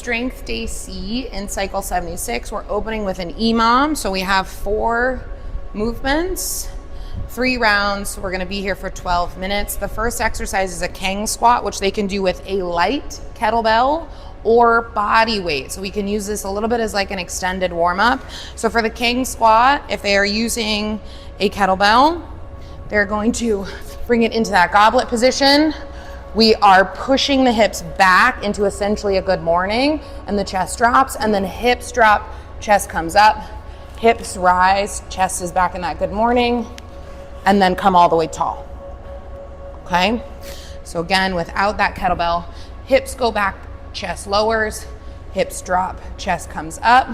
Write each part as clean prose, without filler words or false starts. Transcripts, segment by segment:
strength day C in cycle 76, we're opening with an EMOM. So we have 4 movements, 3 rounds. We're gonna be here for 12 minutes. The first exercise is a Kang squat, which they can do with a light kettlebell or body weight. So we can use this a little bit as like an extended warm up. So for the Kang squat, if they are using a kettlebell, they're going to bring it into that goblet position. We are pushing the hips back into essentially a good morning, and the chest drops, and then hips drop, chest comes up, hips rise, chest is back in that good morning, and then come all the way tall. Okay? So again, without that kettlebell, hips go back, chest lowers, hips drop, chest comes up,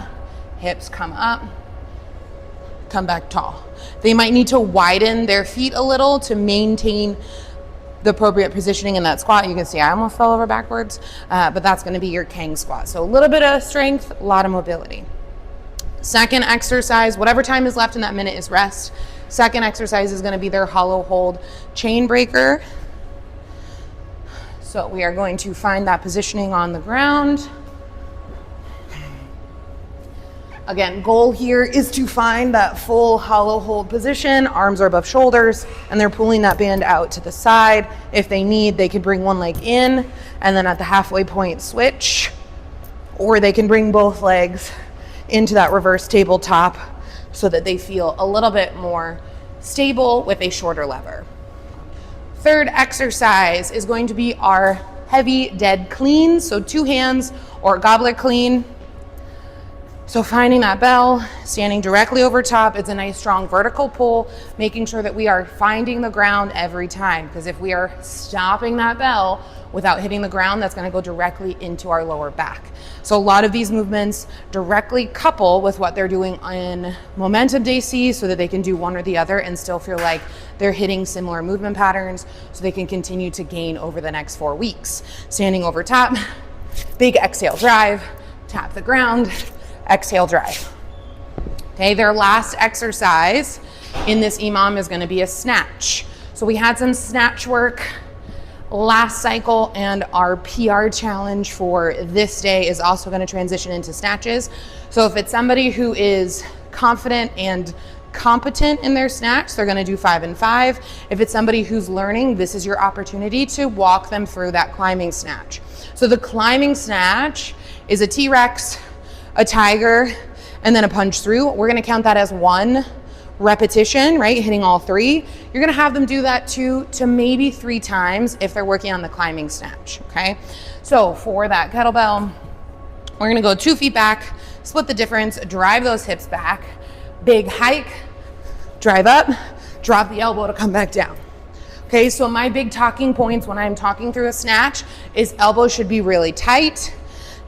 hips come up, come back tall. They might need to widen their feet a little to maintain the appropriate positioning in that squat. You can see I almost fell over backwards, but that's going to be your Kang squat. So a little bit of strength, a lot of mobility. Second exercise, whatever time is left in that minute is rest. Second exercise is going to be their hollow hold chain breaker. So we are going to find that positioning on the ground. Again, goal here is to find that full hollow hold position. Arms are above shoulders, and they're pulling that band out to the side. If they need, they could bring one leg in, and then at the halfway point, switch. Or they can bring both legs into that reverse tabletop so that they feel a little bit more stable with a shorter lever. Third exercise is going to be our heavy dead clean. So 2 hands or goblet clean. So finding that bell, standing directly over top, it's a nice strong vertical pull, making sure that we are finding the ground every time. Because if we are stopping that bell without hitting the ground, that's gonna go directly into our lower back. So a lot of these movements directly couple with what they're doing in Momentum Day C so that they can do one or the other and still feel like they're hitting similar movement patterns so they can continue to gain over the next 4 weeks. Standing over top, big exhale drive, tap the ground, exhale drive. Okay, their last exercise in this EMOM is going to be a snatch. So we had some snatch work last cycle, and our PR challenge for this day is also going to transition into snatches. So if it's somebody who is confident and competent in their snatch, they're going to do 5 and 5. If it's somebody who's learning, this is your opportunity to walk them through that climbing snatch. So the climbing snatch is a T-Rex, a tiger, and then a punch through. We're gonna count that as 1 repetition, right? Hitting all 3. You're gonna have them do that 2 to maybe 3 times if they're working on the climbing snatch, okay? So for that kettlebell, we're gonna go 2 feet back, split the difference, drive those hips back, big hike, drive up, drop the elbow to come back down. Okay, so my big talking points when I'm talking through a snatch is elbow should be really tight,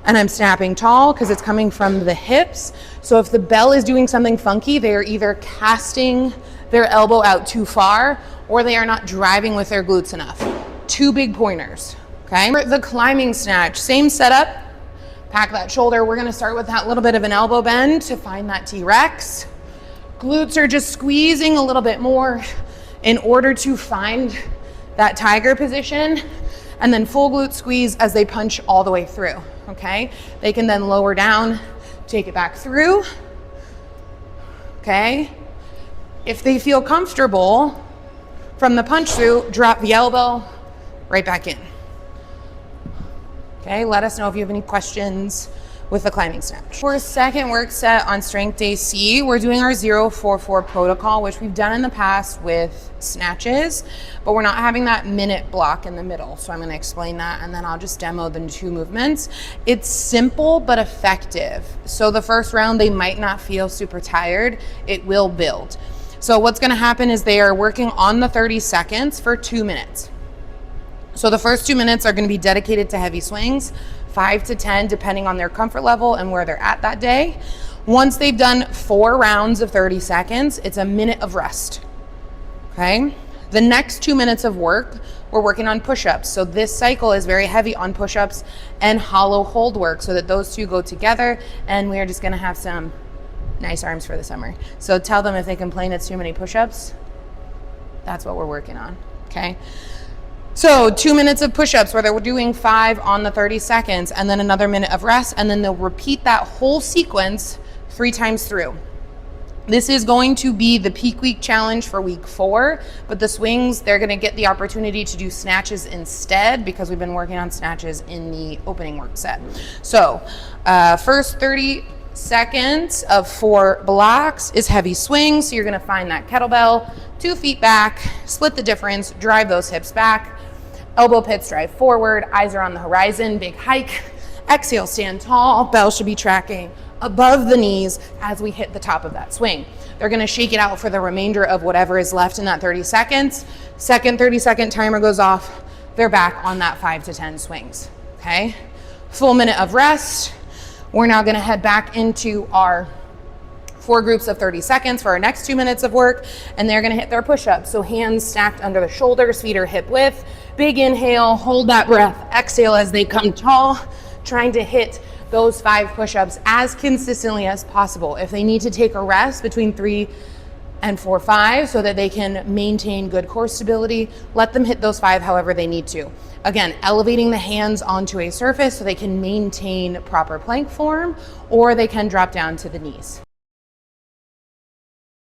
and I'm snapping tall because it's coming from the hips. So if the bell is doing something funky, they are either casting their elbow out too far or they are not driving with their glutes enough. 2 big pointers, okay? For the climbing snatch, same setup, pack that shoulder. We're gonna start with that little bit of an elbow bend to find that T-Rex. Glutes are just squeezing a little bit more in order to find that tiger position, and then full glute squeeze as they punch all the way through. Okay, they can then lower down, take it back through. Okay, if they feel comfortable from the punch through, drop the elbow right back in. Okay, let us know if you have any questions with the climbing snatch. For a second work set on Strength Day C, we're doing our 044 protocol, which we've done in the past with snatches, but we're not having that minute block in the middle. So I'm gonna explain that and then I'll just demo the 2 movements. It's simple but effective. So the first round, they might not feel super tired. It will build. So what's gonna happen is they are working on the 30 seconds for 2 minutes. So the first 2 minutes are gonna be dedicated to heavy swings, 5 to 10, depending on their comfort level and where they're at that day. Once they've done 4 rounds of 30 seconds, it's a minute of rest, okay? The next 2 minutes of work, we're working on push-ups. So this cycle is very heavy on push-ups and hollow hold work so that those 2 go together, and we are just gonna have some nice arms for the summer. So tell them if they complain it's too many push-ups, that's what we're working on, okay? So 2 minutes of push-ups where they're doing 5 on the 30 seconds and then another minute of rest, and then they'll repeat that whole sequence 3 times through. This is going to be the peak week challenge for week 4, but the swings, they're gonna get the opportunity to do snatches instead because we've been working on snatches in the opening work set. So first 30 seconds of 4 blocks is heavy swings. So you're gonna find that kettlebell, 2 feet back, split the difference, drive those hips back, elbow pits drive forward, eyes are on the horizon, big hike, exhale, stand tall, bell should be tracking above the knees as we hit the top of that swing. They're gonna shake it out for the remainder of whatever is left in that 30 seconds. Second 30-second timer goes off, they're back on that 5 to 10 swings, okay? Full minute of rest. We're now gonna head back into our 4 groups of 30 seconds for our next 2 minutes of work, and they're gonna hit their push-ups. So hands stacked under the shoulders, feet are hip width. Big inhale, hold that breath. Exhale as they come tall, trying to hit those 5 push-ups as consistently as possible. If they need to take a rest between 3 and 4, 5 so that they can maintain good core stability, let them hit those 5 however they need to. Again, elevating the hands onto a surface so they can maintain proper plank form, or they can drop down to the knees.